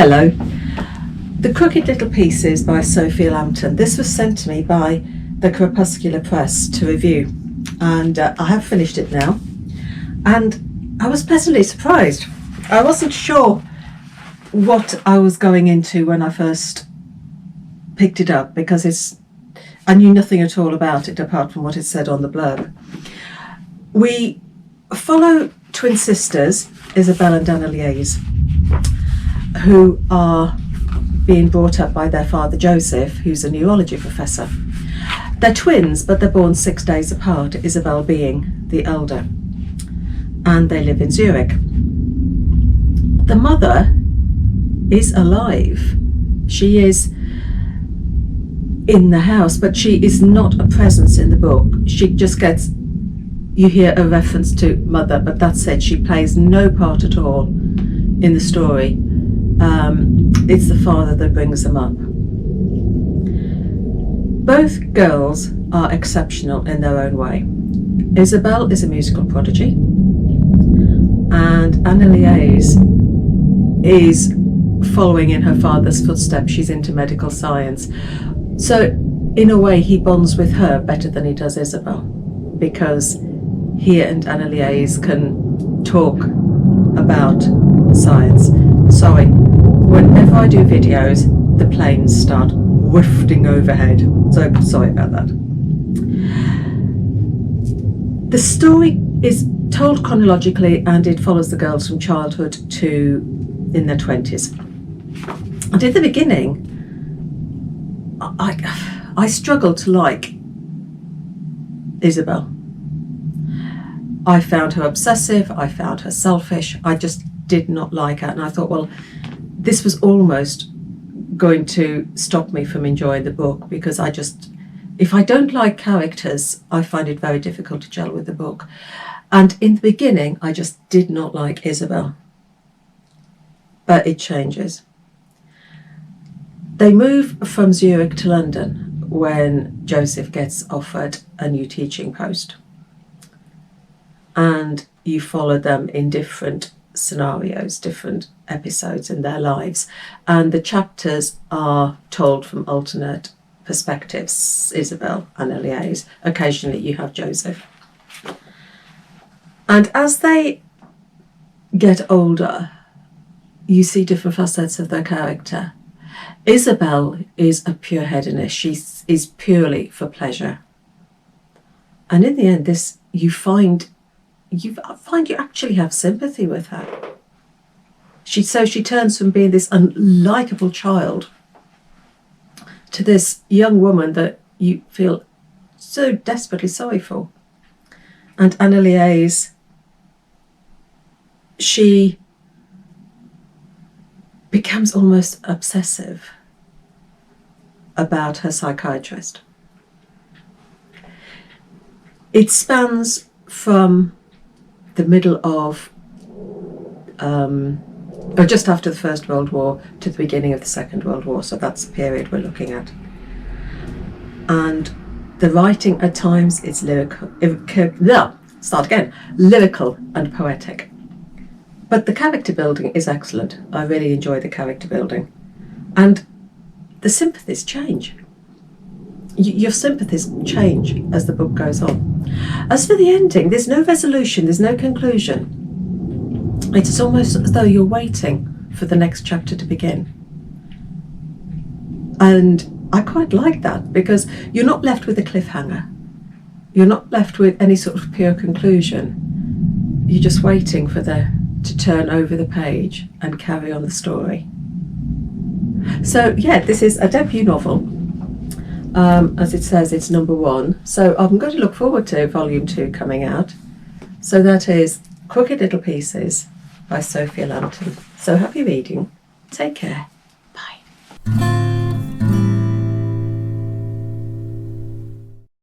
Hello. The Crooked Little Pieces by Sophia Lambton. This was sent to me by the Crepuscular Press to review, and I have finished it now, and I was pleasantly surprised. I wasn't sure what I was going into when I first picked it up, because I knew nothing at all about it apart from what it said on the blurb. We follow twin sisters, Isabel and Anna Liaise, who are being brought up by their father Joseph, who's a neurology professor. They're twins, but they're born 6 days apart, Isabel being the elder, and they live in Zurich. The mother is alive. She is in the house, but she is not a presence in the book. She just gets, you hear a reference to mother, but that's it. She plays no part at all in the story. It's the father that brings them up. Both girls are exceptional in their own way. Isabel is a musical prodigy, and Anna Liaise is following in her father's footsteps. She's into medical science. So in a way he bonds with her better than he does Isabel, because he and Anna Liaise can talk about science. Sorry, whenever I do videos, the planes start wafting overhead, so sorry about that. The story is told chronologically, and it follows the girls from childhood to in their 20s. And in the beginning, I struggled to like Isabel. I found her obsessive, I found her selfish, I just did not like her, and I thought, well, this was almost going to stop me from enjoying the book, because if I don't like characters, I find it very difficult to gel with the book. And in the beginning, I just did not like Isabel. But it changes. They move from Zurich to London when Joseph gets offered a new teaching post. And you follow them in different scenarios, different episodes in their lives, and the chapters are told from alternate perspectives. Isabel and Liaise. Occasionally you have Joseph. And as they get older, you see different facets of their character. Isabel is a pure hedonist. She is purely for pleasure, and in the end, you find you actually have sympathy with her. She turns from being this unlikable child to this young woman that you feel so desperately sorry for. And Anna Liaise, she becomes almost obsessive about her psychiatrist. It spans from the middle of, or just after the First World War to the beginning of the Second World War, so that's the period we're looking at. And the writing at times is lyrical and poetic. But the character building is excellent. I really enjoy the character building. And the sympathies change. Your sympathies change as the book goes on. As for the ending, there's no resolution, there's no conclusion. It's almost as though you're waiting for the next chapter to begin. And I quite like that, because you're not left with a cliffhanger. You're not left with any sort of pure conclusion. You're just waiting for to turn over the page and carry on the story. So yeah, this is a debut novel. As it says, it's #1. So I'm going to look forward to volume 2 coming out. So that is Crooked Little Pieces by Sophia Lambton. So happy reading. Take care. Bye.